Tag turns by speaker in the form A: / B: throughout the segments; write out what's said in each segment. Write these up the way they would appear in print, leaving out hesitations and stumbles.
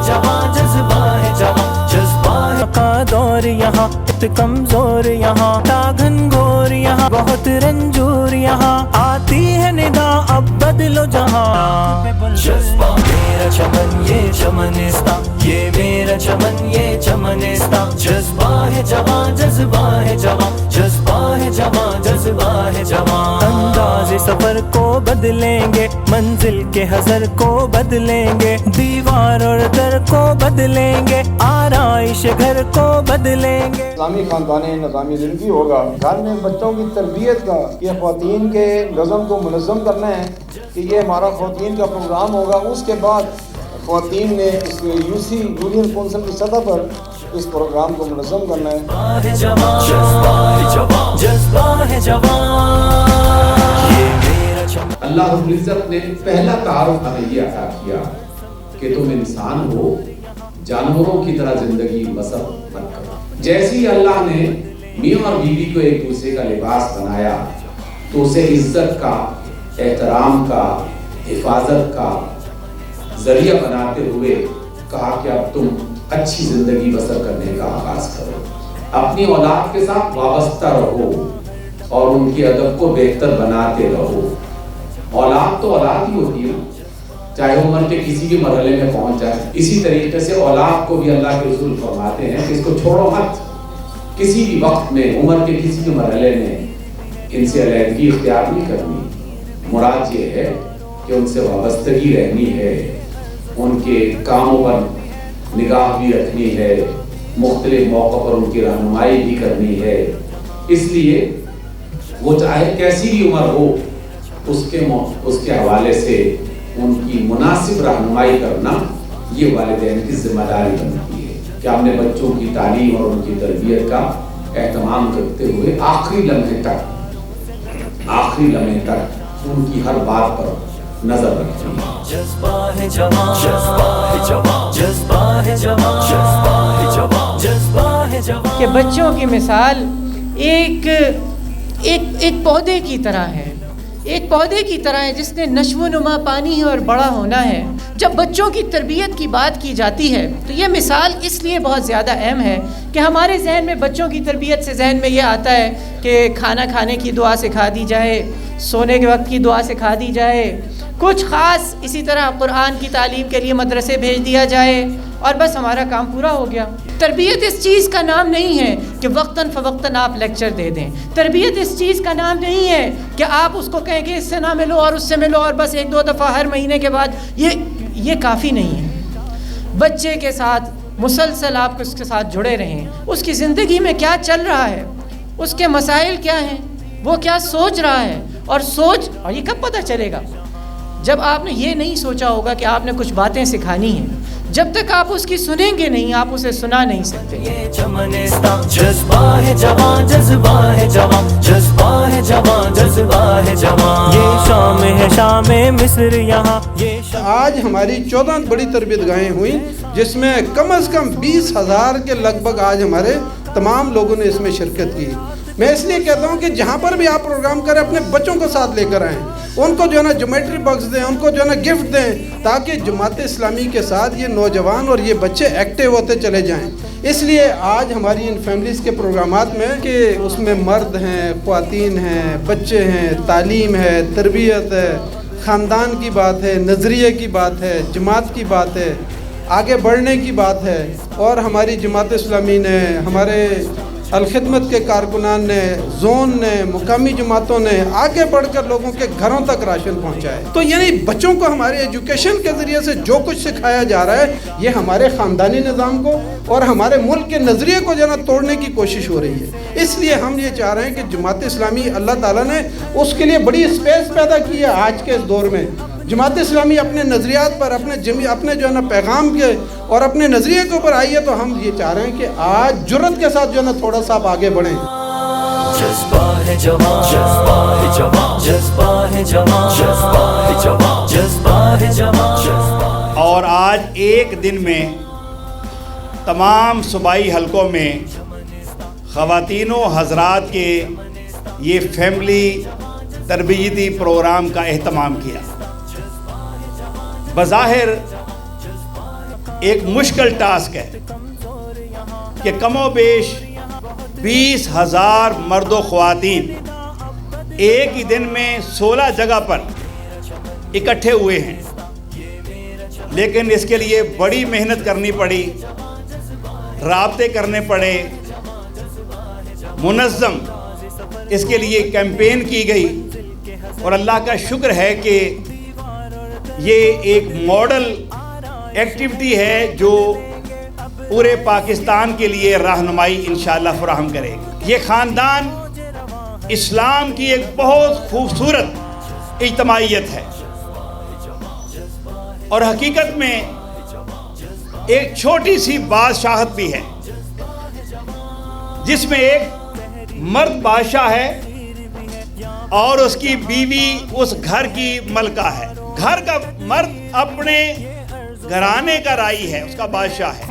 A: जवां जज्बा है जवां जज्बा है दौर यहाँ कमजोर यहाँ घनघोर यहाँ बहुत रंजूर यहाँ आती है निदा अब बदलो जहाँ जज्बा मेरा चमन ये चमनिस्ता ये मेरा चमन ये चमनिस्ता जज्बा है जवां जज्बा है जवां जज्बा है जवां जज्बा है जवां अंदाज़े सफर को बदलेंगे मंजिल के हज़र को बदलेंगे दीवार और दर को बदलेंगे आराइश घर को बदलेंगे
B: इस्लामी खानदानी निज़ामी ज़िंदगी होगा। घर में बच्चों की तरबियत का ये ख़वातीन के नज़म को मुनज़्ज़म करना है कि ये हमारा ख़वातीन का प्रोग्राम होगा। उसके बाद ख़वातीन ने इस यूसी यूनियन कौंसिल की सतह पर इस प्रोग्राम को मुनज़्ज़म करना है।
C: अल्लाह रब्बुल इज़्ज़त ने पहला तारुफ हमें ये अता किया कि तुम इंसान हो, जानवरों की तरह जिंदगी बसर मत करो। जैसे ही अल्लाह ने मियाँ और बीवी को एक दूसरे का लिबास बनाया तो उसे इज्जत का, एहतराम का, हिफाजत का जरिया बनाते हुए कहा कि अब तुम अच्छी जिंदगी बसर करने का आगाज करो, अपनी औलाद के साथ वाबस्ता रहो और उनके अदब को बेहतर बनाते रहो। औलाद तो औलाद ही होती है, चाहे उम्र के किसी भी मरहले में पहुंच जाए। इसी तरीके से औलाद को भी अल्लाह के रसूल फरमाते हैं कि इसको छोड़ो मत, किसी भी वक्त में उम्र के किसी भी मरहले में इनसे अलहदगी इख्तियार नहीं करनी। मुराद ये है कि उनसे वाबस्तगी रहनी है, उनके कामों पर निगाह भी रखनी है, मुख्तलिफ मौक़ों पर उनकी रहनुमाई भी करनी है। इसलिए वो चाहे कैसी भी उम्र हो उसके हवाले से उनकी मुनासिब रहनुमाई करना ये वालिदैन की जिम्मेदारी बनती है कि हमने बच्चों की तालीम और उनकी तरबियत का एहतमाम करते हुए आखिरी लम्हे तक उनकी हर बात पर नजर रखें।
A: जज्बा है जवां जज्बा है जवां जज्बा है जवां जज्बा है जवां जज्बा है जवां
D: कि बच्चों की मिसाल एक पौधे की तरह है, एक पौधे की तरह है जिसने नश्व नुमा पानी है और बड़ा होना है। जब बच्चों की तरबियत की बात की जाती है तो ये मिसाल इसलिए बहुत ज़्यादा अहम है कि हमारे जहन में बच्चों की तरबियत से जहन में ये आता है कि खाना खाने की दुआ सिखा दी जाए, सोने के वक्त की दुआ सिखा दी जाए, कुछ ख़ास इसी तरह कुरान की तालीम के लिए मदरसे भेज दिया जाए और बस हमारा काम पूरा हो गया। तरबियत इस चीज़ का नाम नहीं है कि वक्तन फ़वक्तन आप लेक्चर दे दें। तरबियत इस चीज़ का नाम नहीं है कि आप उसको कहें कि इससे ना मिलो और उससे मिलो और बस एक दो दफ़ा हर महीने के बाद ये काफ़ी नहीं है। बच्चे के साथ मुसलसल आप उसके साथ जुड़े रहें, उसकी ज़िंदगी में क्या चल रहा है, उसके मसाइल क्या हैं, वो क्या सोच रहा है और ये कब पता चलेगा जब आपने ये नहीं सोचा होगा कि आपने कुछ बातें सिखानी हैं। जब तक आप उसकी सुनेंगे नहीं आप उसे सुना नहीं सकते।
A: ये चमनिस्ता जज्बा है जवां जज्बा है जवां जज्बा है जवां जज्बा है जवां ये शाम मिस्र यहाँ ये
B: आज हमारी 14 बड़ी तरबियत गाहें हुई जिसमें कम से कम 20,000 के लगभग आज हमारे तमाम लोगों ने इसमें शिरकत की। मैं इसलिए कहता हूँ कि जहाँ पर भी आप प्रोग्राम करें अपने बच्चों को साथ लेकर आएँ, उनको जो है ना ज्योमेट्री बॉक्स दें, उनको जो है ना गिफ्ट दें, ताकि जमात इस्लामी के साथ ये नौजवान और ये बच्चे एक्टिव होते चले जाएं। इसलिए आज हमारी इन फैमिलीज़ के प्रोग्रामात में कि उसमें मर्द हैं, ख़वातीन हैं, बच्चे हैं, तालीम है, तरबियत है, ख़ानदान की बात है, नज़रिए की बात है, जमात की बात है, आगे बढ़ने की बात है। और हमारी जमात इस्लामी ने, हमारे अलखिदमत के कारकुनान ने, जोन ने, मुकामी जमातों ने आगे बढ़कर लोगों के घरों तक राशन पहुंचाए। तो यानी बच्चों को हमारे एजुकेशन के ज़रिए से जो कुछ सिखाया जा रहा है ये हमारे ख़ानदानी निज़ाम को और हमारे मुल्क के नज़रिए को जो ना तोड़ने की कोशिश हो रही है। इसलिए हम ये चाह रहे हैं कि जमात इस्लामी अल्लाह ताला ने उसके लिए बड़ी स्पेस पैदा की है। आज के इस दौर में जमात इस्लामी अपने नज़रियात पर अपने जो है ना पैगाम के और अपने नज़रिए के ऊपर आई है। तो हम ये चाह रहे हैं कि आज जुर्रत के साथ जो है ना थोड़ा सा आप आगे बढ़ें।
A: जज्बा है जवां जज्बा है जवां जज्बा है जवां जज्बा है जवां जज्बा है जवां।
E: और आज एक दिन में तमाम सूबाई हलकों में ख़वातीनों हज़रात के ये फैमिली तरबियती प्रोग्राम का एहतमाम किया। बज़ाहिर ایک مشکل ٹاسک ہے کہ کم و بیش 20,000 مرد و خواتین ایک ہی دن میں 16 جگہ پر اکٹھے ہوئے ہیں، لیکن اس کے لیے بڑی محنت کرنی پڑی، رابطے کرنے پڑے، منظم اس کے لیے کیمپین کی گئی، اور اللہ کا شکر ہے کہ یہ ایک ماڈل ایکٹیویٹی ہے جو پورے پاکستان کے لیے رہنمائی انشاءاللہ فراہم کرے گی۔ یہ خاندان اسلام کی ایک بہت خوبصورت اجتماعیت ہے، اور حقیقت میں ایک چھوٹی سی بادشاہت بھی ہے جس میں ایک مرد بادشاہ ہے اور اس کی بیوی اس گھر کی ملکہ ہے۔ گھر کا مرد اپنے گھرانے کا رائی ہے، اس کا بادشاہ ہے۔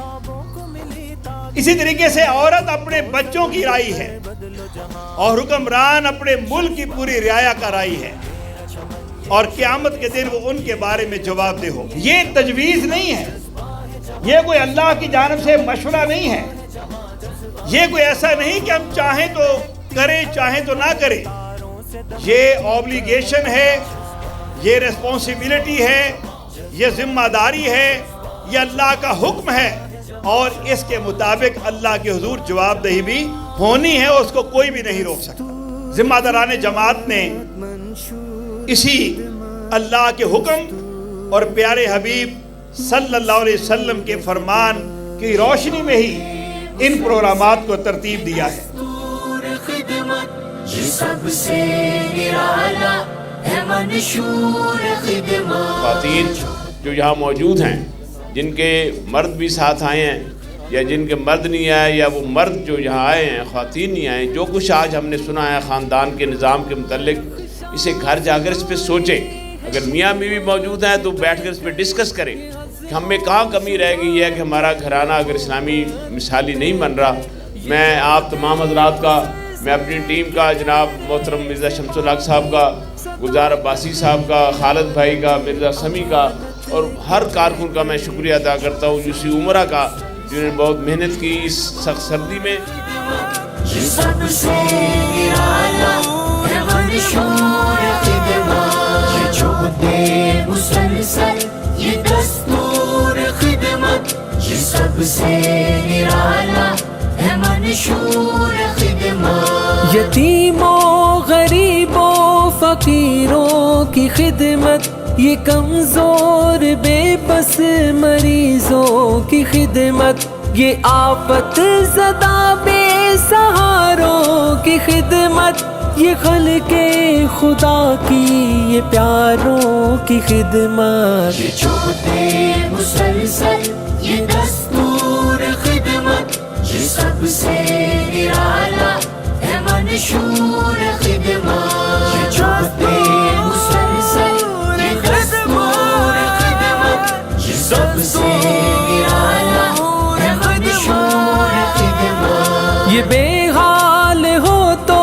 E: اسی طریقے سے عورت اپنے بچوں کی رائی ہے، اور حکمران اپنے ملک کی پوری رعایا کا رائی ہے، اور قیامت کے دن وہ ان کے بارے میں جواب دہ ہو۔ یہ تجویز نہیں ہے، یہ کوئی اللہ کی جانب سے مشورہ نہیں ہے، یہ کوئی ایسا نہیں کہ ہم چاہیں تو کریں چاہیں تو نہ کریں۔ یہ اوبلیگیشن ہے، یہ ریسپانسبلٹی ہے، یہ ذمہ داری ہے، یہ اللہ کا حکم ہے، اور اس کے مطابق اللہ کے حضور جواب دہی بھی ہونی ہے، اس کو کوئی بھی نہیں روک سکتا۔ ذمہ داران جماعت نے اسی اللہ کے حکم اور پیارے حبیب صلی اللہ علیہ وسلم کے فرمان کی روشنی میں ہی ان پروگرامات کو ترتیب دیا ہے۔
F: خواتین جو یہاں موجود ہیں، جن کے مرد بھی ساتھ آئے ہیں یا جن کے مرد نہیں آئے، یا وہ مرد جو یہاں آئے ہیں خواتین نہیں آئے، جو کچھ آج ہم نے سنا ہے خاندان کے نظام کے متعلق، اسے گھر جا کر اس پہ سوچیں۔ اگر میاں بیوی موجود ہیں تو بیٹھ کر اس پہ ڈسکس کریں کہ ہم میں کہاں کمی رہ گئی ہے کہ ہمارا گھرانہ اگر اسلامی مثالی نہیں بن رہا۔ میں آپ تمام حضرات کا، میں اپنی ٹیم کا، جناب محترم مرزا شمس الحق صاحب کا، گلزار عباسی صاحب کا، خالد بھائی کا، مرزا سمی کا، اور ہر کارکن کا میں شکریہ ادا کرتا ہوں، یوسی عمرہ کا، جنہوں نے بہت محنت کی اس سخت سردی میں۔
A: یتیموں غریبوں فقیروں کی خدمت، یہ کمزور بے بس مریضوں کی خدمت، یہ آفت زدہ بے سہاروں کی خدمت، یہ خلق خدا کی یہ پیاروں کی خدمت، یہ چوبتے مسلسل یہ دستور خدمت، یہ سب سے نرالا ہے منشور خدمت، یہ چوبتے مسلسل یہ دستور خدمت، یہ سب سے نرالا ہے منشور خدمت، یہ بے حال ہو تو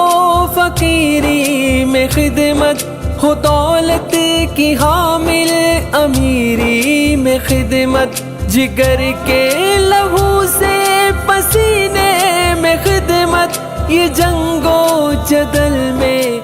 A: فقیری میں خدمت، ہو دولت کی حامل امیری میں خدمت، جگر کے لہو سے پسینے میں خدمت، یہ جنگ و جدل میں